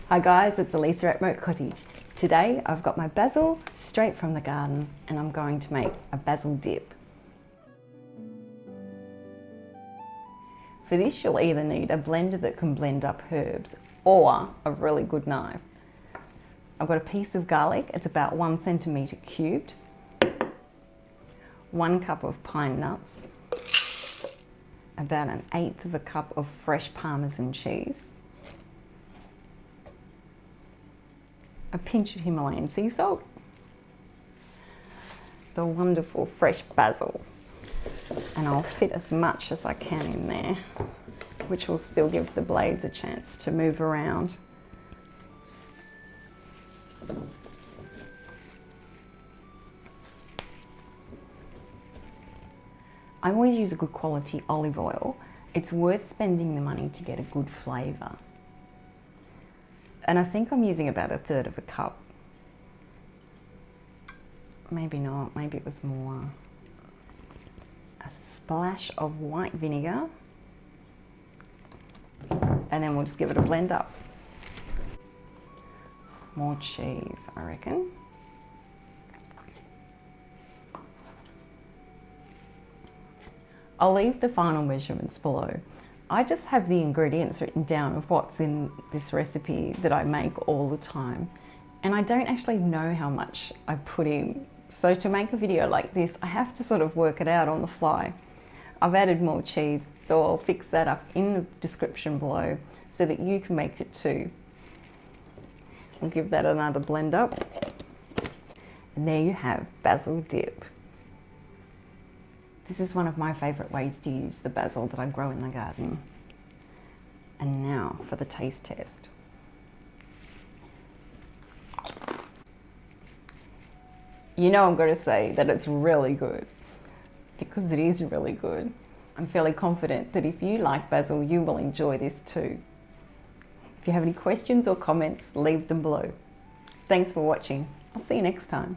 Hi guys, it's Elissa at Moat Cottage. Today I've got my basil straight from the garden and I'm going to make a basil dip. For this you'll either need a blender that can blend up herbs or a really good knife. I've got a piece of garlic, it's about 1 centimetre cubed, 1 cup of pine nuts, about 1/8 of a cup of fresh Parmesan cheese, a pinch of Himalayan sea salt, the wonderful fresh basil, and I'll fit as much as I can in there, which will still give the blades a chance to move around. I always use a good quality olive oil. It's worth spending the money to get a good flavour. And I think I'm using about 1/3 of a cup. Maybe not, maybe it was more. A splash of white vinegar. And then we'll just give it a blend up. More cheese, I reckon. I'll leave the final measurements below. I just have the ingredients written down of what's in this recipe that I make all the time. And I don't actually know how much I put in. So to make a video like this, I have to sort of work it out on the fly. I've added more cheese, so I'll fix that up in the description below so that you can make it too. I'll give that another blend up. And there you have basil dip. This is one of my favourite ways to use the basil that I grow in the garden. And now for the taste test. You know I'm going to say that it's really good, because it is really good. I'm fairly confident that if you like basil, you will enjoy this too. If you have any questions or comments, leave them below. Thanks for watching. I'll see you next time.